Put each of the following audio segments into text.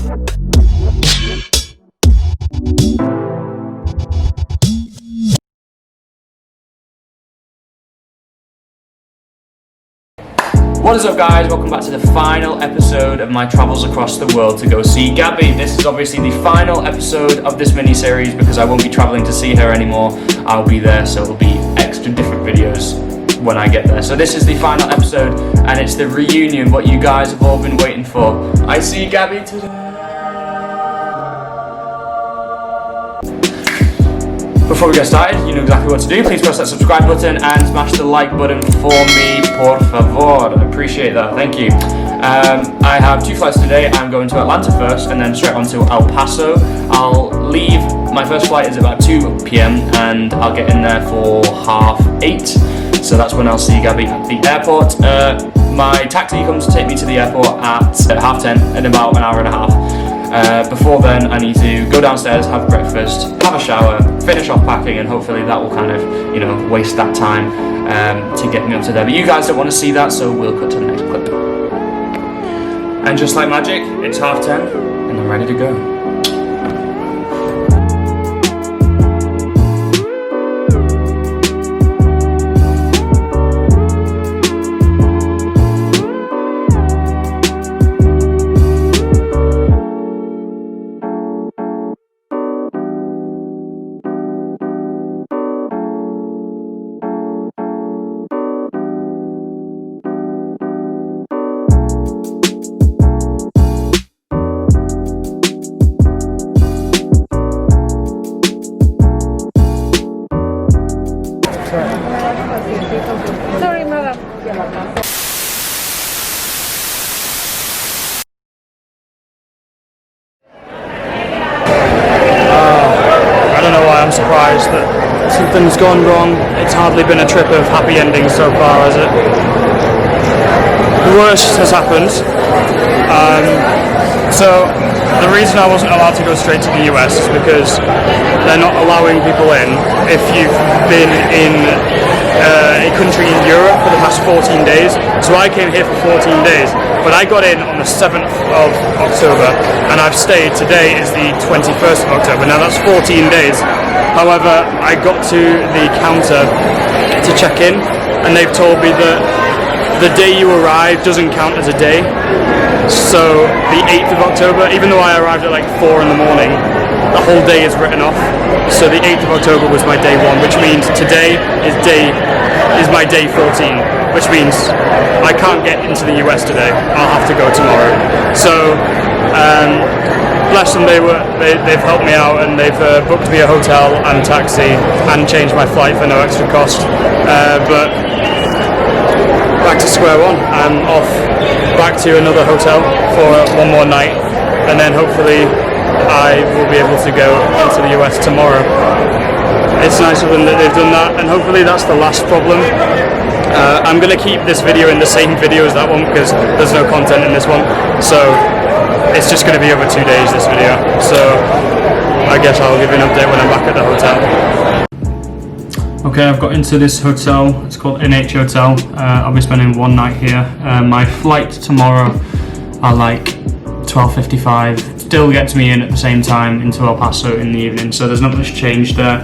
What is up, guys? Welcome back to the final episode of my travels across the world to go see Gabby. This is obviously the final episode of this mini-series because I won't be travelling to see her anymore. I'll be there, so it'll be extra different videos when I get there. So this is the final episode and it's the reunion, what you guys have all been waiting for. I see Gabby today. Before we get started, you know exactly what to do. Please press that subscribe button and smash the like button for me, por favor. I appreciate that, thank you. I have two flights today. I'm going to Atlanta first and then straight on to El Paso. I'll leave, my first flight is about 2 p.m. and I'll get in there for 8:30. So that's when I'll see Gabby at the airport. My taxi comes to take me to the airport at 10:30 in about an hour and a half. Before then, I need to go downstairs, have breakfast, have a shower, finish off packing, and hopefully that will kind of, you know, waste that time to get me up to there. But you guys don't want to see that, so we'll cut to the next clip. And just like magic, it's 10:30, and I'm ready to go. Sorry, madam. I don't know why I'm surprised that something's gone wrong. It's hardly been a trip of happy endings so far, has it? The worst has happened. So the reason I wasn't allowed to go straight to the US is because they're not allowing people in if you've been in a country in Europe for the past 14 days. So I came here for 14 days, but I got in on the 7th of October and I've stayed. Today is the 21st of October. Now that's 14 days. However, I got to the counter to check in and they've told me that the day you arrive doesn't count as a day. So the 8th of October, even though I arrived at like 4 in the morning, the whole day is written off. So the 8th of October was my day 1, which means today is my day 14, which means I can't get into the US today. I'll have to go tomorrow. So bless them, they've helped me out and they've booked me a hotel and taxi and changed my flight for no extra cost. But back to square one. I'm off back to another hotel for one more night and then hopefully I will be able to go into the US tomorrow. It's nice of them that they've done that and hopefully that's the last problem. I'm going to keep this video in the same video as that one because there's no content in this one, so it's just going to be over 2 days this video, so I guess I'll give you an update when I'm back at the hotel. Okay, I've got into this hotel. It's called NH Hotel. I'll be spending one night here. My flight tomorrow are like 12:55. Still gets me in at the same time into El Paso in the evening, so there's not much change there.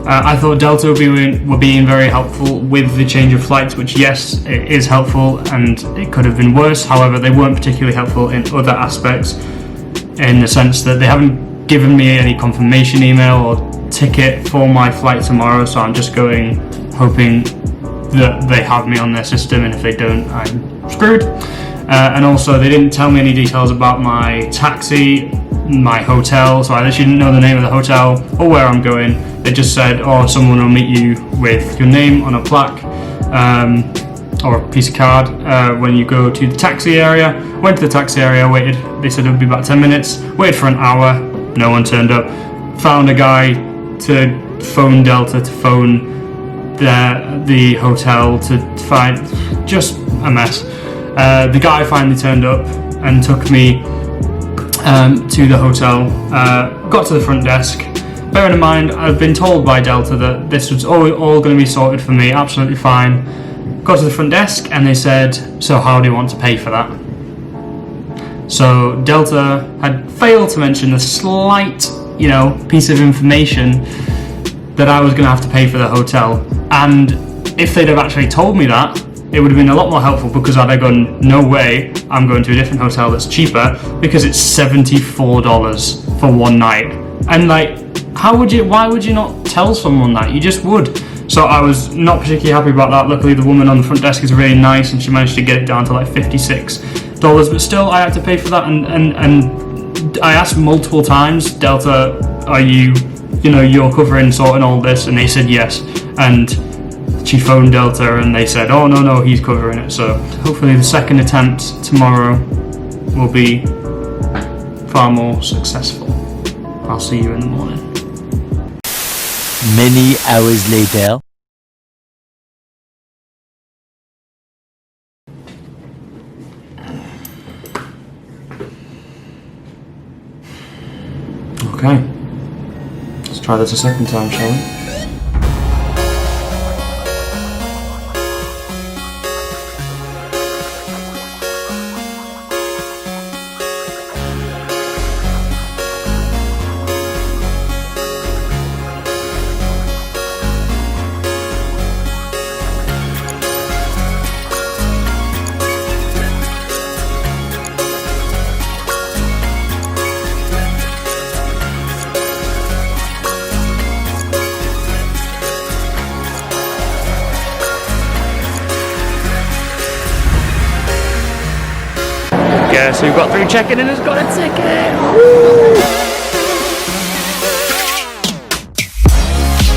I thought Delta were being very helpful with the change of flights, which yes, it is helpful and it could have been worse. However, they weren't particularly helpful in other aspects, in the sense that they haven't given me any confirmation email or ticket for my flight tomorrow, so I'm just going hoping that they have me on their system, and if they don't, I'm screwed. And also they didn't tell me any details about my taxi, my hotel, so I literally didn't know the name of the hotel or where I'm going. They just said, oh, someone will meet you with your name on a plaque or a piece of card when you go to the taxi area. Went to the taxi area, waited, they said it would be about 10 minutes, waited for an hour, no one turned up. Found a guy to phone Delta, to phone the hotel, to find, just a mess. The guy finally turned up and took me to the hotel, got to the front desk. Bearing in mind, I've been told by Delta that this was all going to be sorted for me, absolutely fine. Got to the front desk and they said, so how do you want to pay for that? So Delta had failed to mention a slight, piece of information that I was going to have to pay for the hotel. And if they'd have actually told me that, it would have been a lot more helpful, because I'd have gone, no way, I'm going to a different hotel that's cheaper, because it's $74 for one night. And why would you not tell someone that? You just would. So I was not particularly happy about that. Luckily the woman on the front desk is really nice, and she managed to get it down to like $56, but still I had to pay for that. And I asked multiple times, Delta, are you're covering sorting all this? And they said yes. And she phoned Delta and they said, oh no, he's covering it. So hopefully the second attempt tomorrow will be far more successful. I'll see you in the morning. Many hours later. Okay, let's try this a second time, shall we? Yeah, so we've got through check-in and has got a ticket. Woo!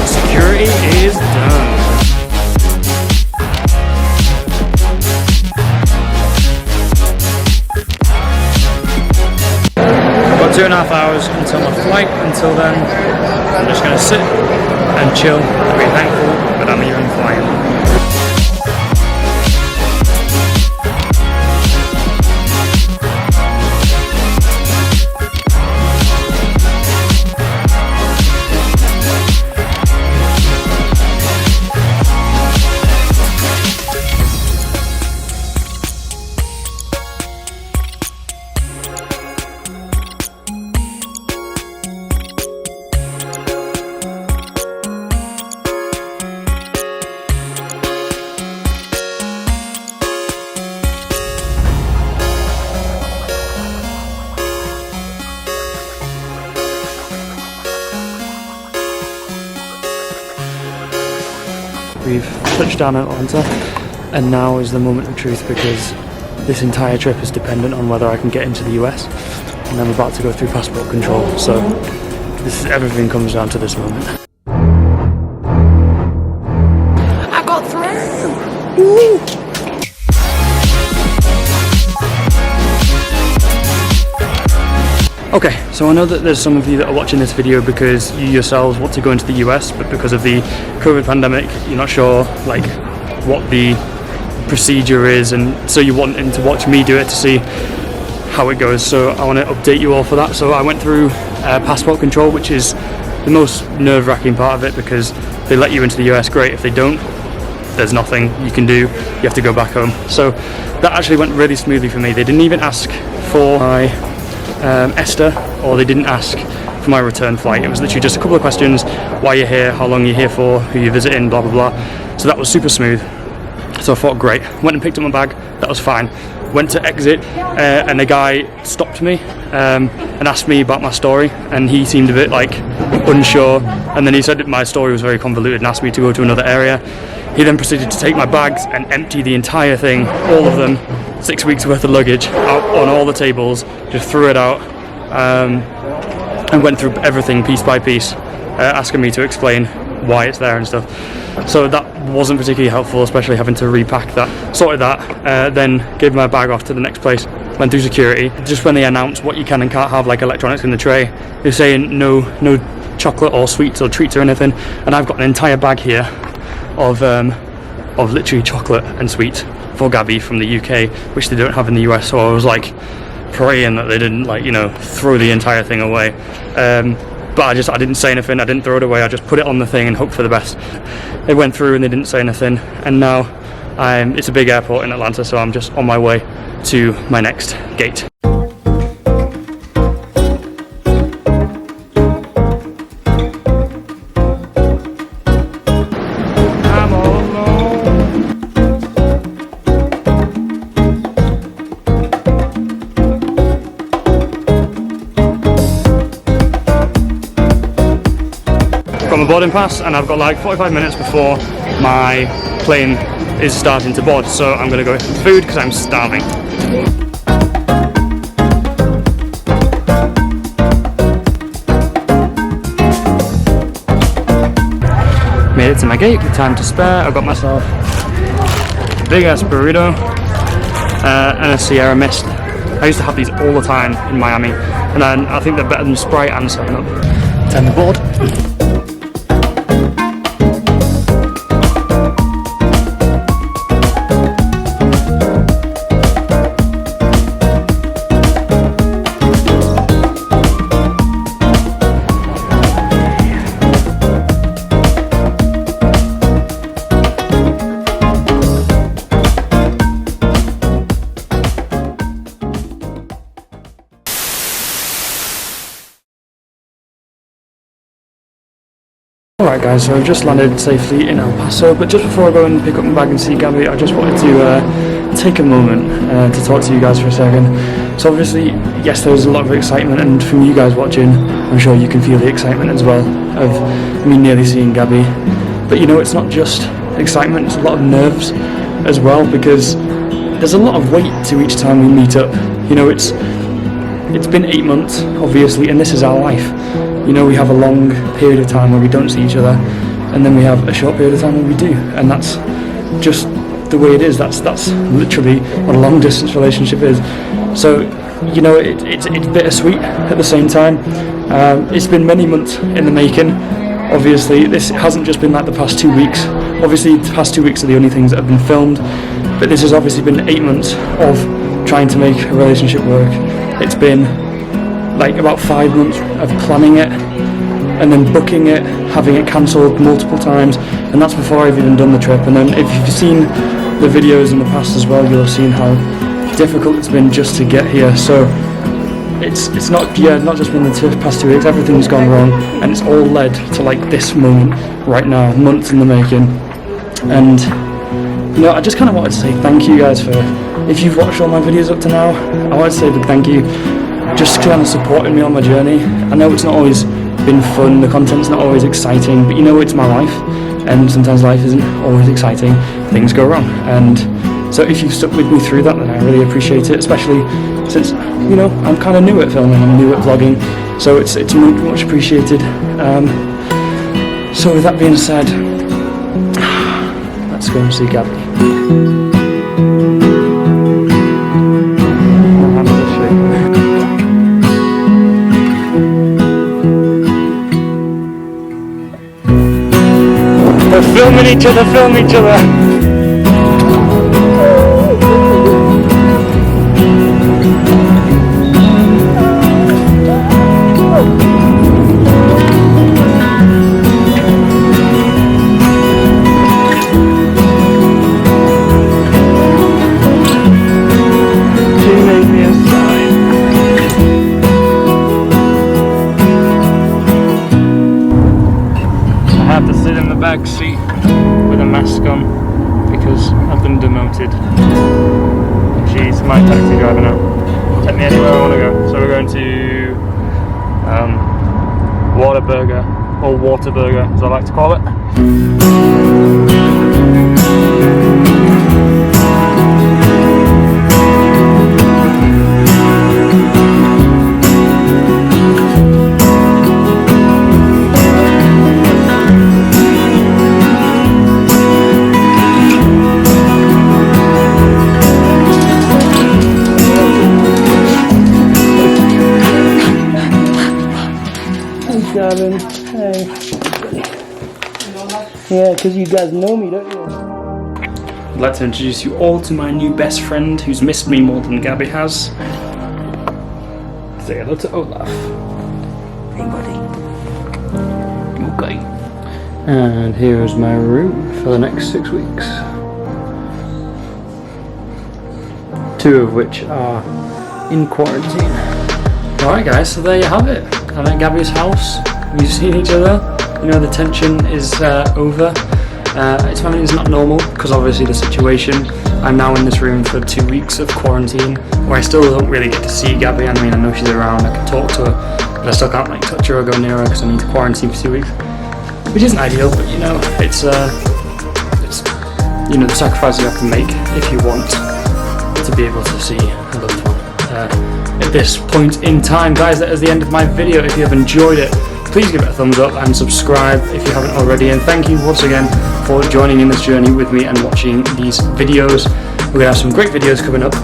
Security is done. I've got 2.5 hours until my flight. Until then, I'm just going to sit and chill and be thankful that I'm even flying. We've touched down at Atlanta, and now is the moment of truth, because this entire trip is dependent on whether I can get into the US, and I'm about to go through passport control, so everything comes down to this moment. I got through! Woo! Okay, so I know that there's some of you that are watching this video because you yourselves want to go into the US, but because of the COVID pandemic, you're not sure what the procedure is, and so you're wanting to watch me do it to see how it goes. So I want to update you all for that. So I went through passport control, which is the most nerve-wracking part of it, because they let you into the US, great. If they don't, there's nothing you can do. You have to go back home. So that actually went really smoothly for me. They didn't even ask for my ESTA, or they didn't ask for my return flight. It was literally just a couple of questions: why you're here, how long you're here for, who you're visiting, blah blah blah. So that was super smooth. So I thought, great. Went and picked up my bag, that was fine. Went to exit, and the guy stopped me and asked me about my story, and he seemed a bit unsure, and then he said that my story was very convoluted and asked me to go to another area. He then proceeded to take my bags and empty the entire thing, all of them, 6 weeks worth of luggage, out on all the tables, just threw it out, and went through everything piece by piece, asking me to explain why it's there and stuff. So that wasn't particularly helpful, especially having to repack that. Sorted that, then gave my bag off to the next place, went through security. Just when they announced what you can and can't have, like electronics in the tray, they're saying no chocolate or sweets or treats or anything, and I've got an entire bag here of literally chocolate and sweets for Gabby from the UK, which they don't have in the US. So I was praying that they didn't throw the entire thing away. But I didn't say anything. I didn't throw it away. I just put it on the thing and hoped for the best. They went through and they didn't say anything. And now it's a big airport in Atlanta, so I'm just on my way to my next gate. got my boarding pass, and I've got like 45 minutes before my plane is starting to board, so I'm gonna go get some food because I'm starving. Made it to my gate with time to spare. I've got myself a big ass burrito and a Sierra Mist. I used to have these all the time in Miami, and then I think they're better than Sprite and 7-Up. Time to board. Alright guys, so I've just landed safely in El Paso, but just before I go and pick up my bag and see Gabby, I just wanted to take a moment to talk to you guys for a second. So obviously, yes, there's a lot of excitement, and from you guys watching, I'm sure you can feel the excitement as well of me nearly seeing Gabby. But you know, it's not just excitement, it's a lot of nerves as well, because there's a lot of weight to each time we meet up. You know, it's been 8 months, obviously, and this is our life. You know, we have a long period of time where we don't see each other, and then we have a short period of time where we do, and that's just the way it is. That's literally what a long distance relationship is. So, you know, it's bittersweet at the same time. It's been many months in the making. Obviously, this hasn't just been like the past 2 weeks. Obviously, the past 2 weeks are the only things that have been filmed, but this has obviously been 8 months of trying to make a relationship work. It's been like about 5 months of planning it, and then booking it, having it cancelled multiple times, and that's before I've even done the trip. And then if you've seen the videos in the past as well, you'll have seen how difficult it's been just to get here. So it's not just been the past 2 weeks, everything's gone wrong, and it's all led to like this moment right now, months in the making. And you know, I just kind of wanted to say thank you guys for, if you've watched all my videos up to now, I wanted to say a big thank you, just kind of supporting me on my journey. I know it's not always been fun, the content's not always exciting, but you know, it's my life, and sometimes life isn't always exciting, things go wrong. And so if you've stuck with me through that, then I really appreciate it, especially since, you know, I'm kind of new at filming, I'm new at vlogging, so it's much appreciated. So with that being said, let's go and see Gabby. Film each other. Back seat with a mask on because I've been demoted. She's my taxi driver now. Take me anywhere I want to go. So we're going to Whataburger, or Waterburger as I like to call it. Hey. Yeah, because you guys know me, don't you? I'd like to introduce you all to my new best friend who's missed me more than Gabby has. Say hello to Olaf. Hey buddy. Okay. And here is my room for the next 6 weeks. 2 of which are in quarantine. Alright guys, so there you have it. I'm at Gabby's house. We've seen each other. You know, the tension is over. It's not normal because obviously the situation. I'm now in this room for 2 weeks of quarantine where I still don't really get to see Gabby. I mean, I know she's around, I can talk to her, but I still can't like touch her or go near her because I need to quarantine for 2 weeks. which isn't ideal, but you know, it's you know, the sacrifices you have to make if you want to be able to see a loved one. At this point in time, guys, that is the end of my video. If you have enjoyed it, please give it a thumbs up and subscribe if you haven't already, and thank you once again for joining in this journey with me and watching these videos. We're going to have some great videos coming up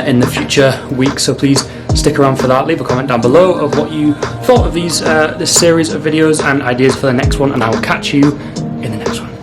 in the future weeks, so please stick around for that. Leave a comment down below of what you thought of these this series of videos and ideas for the next one, and I will catch you in the next one.